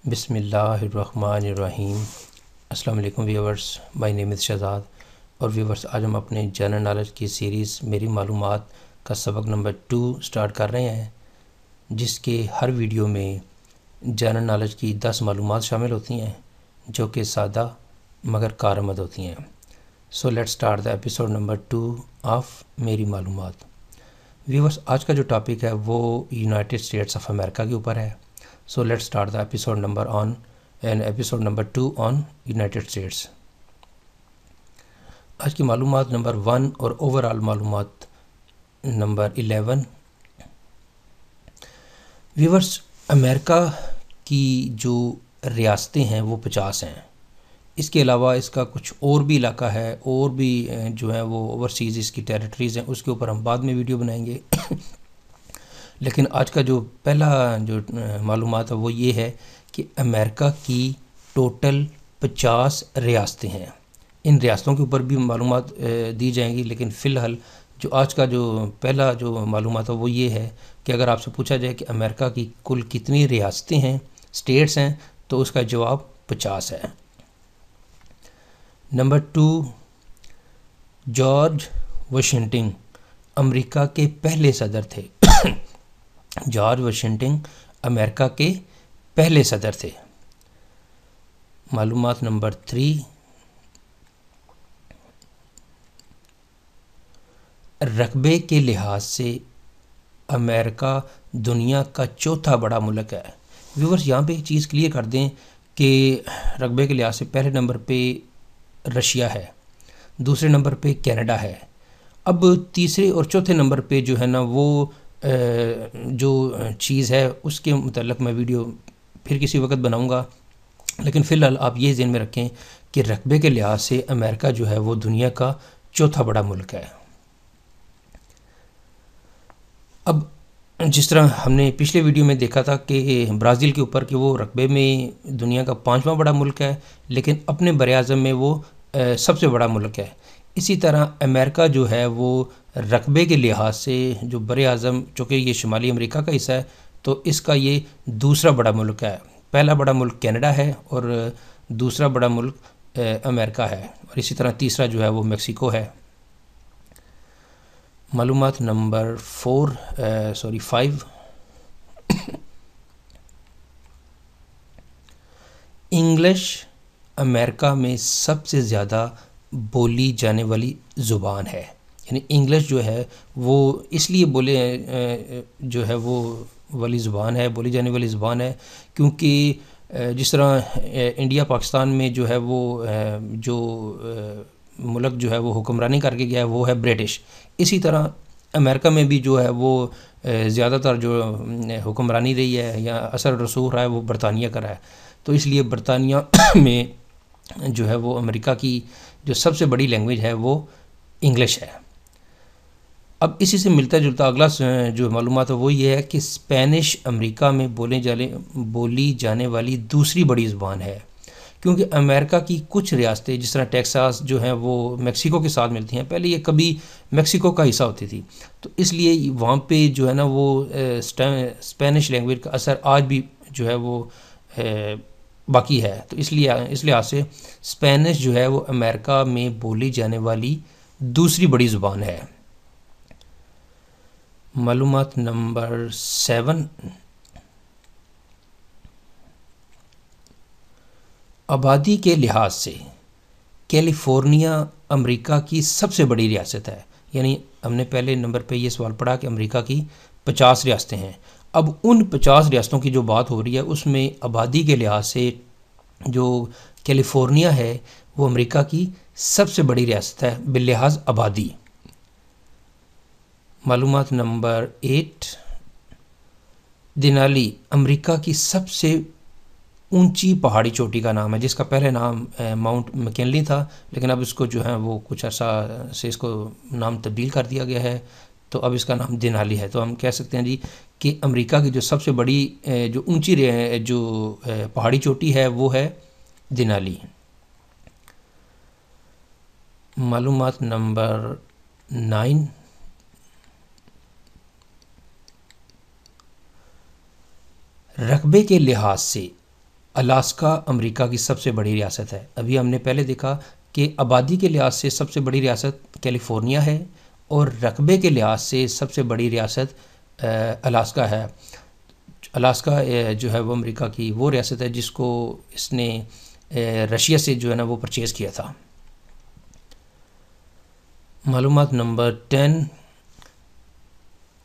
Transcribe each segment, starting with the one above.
بسم اللہ الرحمن الرحیم۔ السلام علیکم ویورز، مائی نیم از شہزاد۔ اور ویورز، آج ہم اپنے جنرل نالج کی سیریز میری معلومات کا سبق نمبر 2 سٹارٹ کر رہے ہیں، جس کے ہر ویڈیو میں جنرل نالج کی 10 معلومات شامل ہوتی ہیں جو کہ سادہ مگر کارآمد ہوتی ہیں۔ So let start the episode number 2 of میری معلومات۔ ویورز، آج کا جو ٹاپک ہے وہ یونائٹڈ اسٹیٹس آف امریکہ کے اوپر ہے۔ So let's start the episode number 2 on United States۔ آج کی معلومات نمبر 1 اور اوور آل معلومات نمبر 11۔ ویورز، امریکہ کی جو ریاستیں ہیں وہ 50 ہیں۔ اس کے علاوہ اس کا کچھ اور بھی علاقہ ہے، اور بھی جو ہے وہ اوورسیز اس کی ٹیریٹریز ہیں، اس کے اوپر ہم بعد میں ویڈیو بنائیں گے۔ لیکن آج کا جو پہلا جو معلومات ہے وہ یہ ہے کہ امریکہ کی ٹوٹل 50 ریاستیں ہیں۔ ان ریاستوں کے اوپر بھی معلومات دی جائیں گی، لیکن فی الحال جو آج کا جو پہلا جو معلومات ہے وہ یہ ہے کہ اگر آپ سے پوچھا جائے کہ امریکہ کی کل کتنی ریاستیں ہیں، اسٹیٹس ہیں، تو اس کا جواب 50 ہے۔ نمبر 2، جارج واشنگٹن امریکہ کے پہلے صدر تھے۔ جارج واشنگٹن امریکہ کے پہلے صدر تھے۔ معلومات نمبر 3، رقبے کے لحاظ سے امریکہ دنیا کا چوتھا بڑا ملک ہے۔ ویورز، یہاں پہ ایک چیز کلیئر کر دیں کہ رقبے کے لحاظ سے پہلے نمبر پہ رشیا ہے، دوسرے نمبر پہ کینیڈا ہے۔ اب تیسرے اور چوتھے نمبر پہ جو ہے نا وہ جو چیز ہے اس کے متعلق میں ویڈیو پھر کسی وقت بناؤں گا، لیکن فی الحال آپ یہ ذہن میں رکھیں کہ رقبے کے لحاظ سے امریکہ جو ہے وہ دنیا کا چوتھا بڑا ملک ہے۔ اب جس طرح ہم نے پچھلے ویڈیو میں دیکھا تھا کہ برازیل کے اوپر کہ وہ رقبے میں دنیا کا 5واں بڑا ملک ہے، لیکن اپنے بر اعظم میں وہ سب سے بڑا ملک ہے۔ اسی طرح امریکہ جو ہے وہ رقبے کے لحاظ سے جو بر اعظم، چونکہ یہ شمالی امریکہ کا حصہ ہے تو اس کا یہ دوسرا بڑا ملک ہے۔ پہلا بڑا ملک کینیڈا ہے اور دوسرا بڑا ملک امریکہ ہے، اور اسی طرح تیسرا جو ہے وہ میکسیکو ہے۔ معلومات نمبر 5۔ انگلش امریکہ میں سب سے زیادہ بولی جانے والی زبان ہے۔ یعنی انگلش جو ہے وہ اس لیے جو ہے وہ والی زبان ہے، بولی جانے والی زبان ہے، کیونکہ جس طرح انڈیا پاکستان میں جو ہے وہ جو ملک جو ہے وہ حکمرانی کر کے گیا ہے وہ ہے برٹش، اسی طرح امریکہ میں بھی جو ہے وہ زیادہ تر جو حکمرانی رہی ہے یا اثر رسوخ رہا ہے وہ برطانیہ کا رہا ہے، تو اس لیے برطانیہ میں جو ہے وہ امریکہ کی جو سب سے بڑی لینگویج ہے وہ انگلش ہے۔ اب اسی سے ملتا جلتا اگلا جو معلومات ہے وہ یہ ہے کہ اسپینش امریکہ میں بولی جانے والی دوسری بڑی زبان ہے، کیونکہ امریکہ کی کچھ ریاستیں جس طرح ٹیکساس جو ہیں وہ میکسیکو کے ساتھ ملتی ہیں، پہلے یہ کبھی میکسیکو کا حصہ ہوتی تھی، تو اس لیے وہاں پہ جو ہے نا وہ اسپینش لینگویج کا اثر آج بھی جو ہے وہ باقی ہے، تو اس لحاظ سے اسپینش جو ہے وہ امریکہ میں بولی جانے والی دوسری بڑی زبان ہے۔ معلومات نمبر 7۔ آبادی کے لحاظ سے کیلیفورنیا امریکہ کی سب سے بڑی ریاست ہے۔ یعنی ہم نے پہلے نمبر پہ یہ سوال پڑھا کہ امریکہ کی 50 ریاستیں ہیں، اب ان 50 ریاستوں کی جو بات ہو رہی ہے اس میں آبادی کے لحاظ سے جو کیلیفورنیا ہے وہ امریکہ کی سب سے بڑی ریاست ہے باللحاظ آبادی۔ معلومات نمبر 8۔ دینالی امریکہ کی سب سے اونچی پہاڑی چوٹی کا نام ہے، جس کا پہلے نام ماؤنٹ مکینلی تھا، لیکن اب اس کو جو ہے وہ کچھ عرصہ سے اس کو نام تبدیل کر دیا گیا ہے، تو اب اس کا نام دینالی ہے۔ تو ہم کہہ سکتے ہیں جی کہ امریکہ کی جو سب سے بڑی جو اونچی جو پہاڑی چوٹی ہے وہ ہے دینالی۔ معلومات نمبر 9۔ رقبے کے لحاظ سے الاسکا امریکہ کی سب سے بڑی ریاست ہے. ابھی ہم نے پہلے دیکھا کہ آبادی کے لحاظ سے سب سے بڑی ریاست کیلیفورنیا ہے اور رقبے کے لحاظ سے سب سے بڑی ریاست الاسکا ہے. الاسکا جو ہے وہ امریکہ کی وہ ریاست ہے جس کو اس نے رشیا سے جو ہے نا وہ پرچیز کیا تھا. معلومات نمبر 10،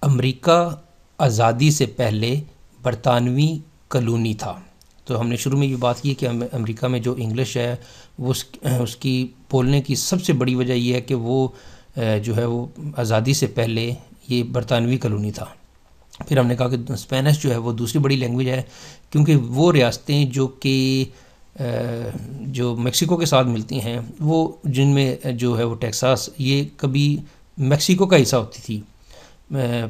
امریکہ آزادی سے پہلے برطانوی کالونی تھا. تو ہم نے شروع میں یہ بات کی کہ امریکہ میں جو انگلش ہے وہ اس کی بولنے کی سب سے بڑی وجہ یہ ہے کہ وہ جو ہے وہ آزادی سے پہلے یہ برطانوی کالونی تھا. پھر ہم نے کہا کہ اسپینش جو ہے وہ دوسری بڑی لینگویج ہے کیونکہ وہ ریاستیں جو کہ جو میکسیکو کے ساتھ ملتی ہیں وہ جن میں جو ہے وہ ٹیکساس یہ کبھی میکسیکو کا حصہ ہوتی تھی.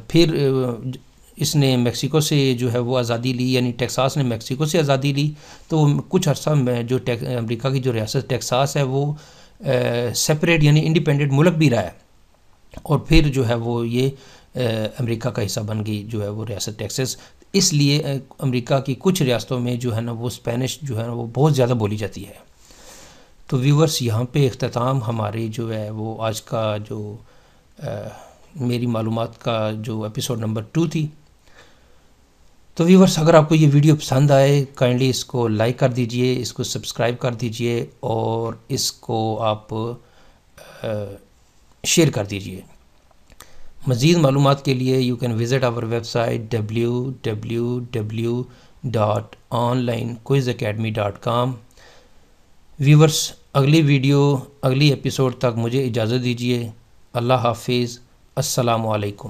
پھر اس نے میکسیکو سے جو ہے وہ آزادی لی، یعنی ٹیکساس نے میکسیکو سے آزادی لی. تو کچھ عرصہ میں جو امریکہ کی جو ریاست ٹیکساس ہے وہ سپریٹ یعنی انڈیپینڈنٹ ملک بھی رہا ہے، اور پھر جو ہے وہ یہ امریکہ کا حصہ بن گئی جو ہے وہ ریاست ٹیکساس. اس لیے امریکہ کی کچھ ریاستوں میں جو ہے نا وہ اسپینش جو ہے نا وہ بہت زیادہ بولی جاتی ہے. تو ویورس یہاں پہ اختتام ہماری جو ہے وہ آج کا جو میری معلومات کا جو ایپیسوڈ نمبر 2 تھی. تو ویورس اگر آپ کو یہ ویڈیو پسند آئے کائنڈلی اس کو لائک کر دیجئے، اس کو سبسکرائب کر دیجئے اور اس کو آپ شیئر کر دیجئے. مزید معلومات کے لیے یو کین وزٹ آور ویب سائٹ www.onlinequizacademy.com. ویورس اگلی ویڈیو اگلی ایپیسوڈ تک مجھے اجازت دیجیے. اللہ حافظ. السلام علیکم.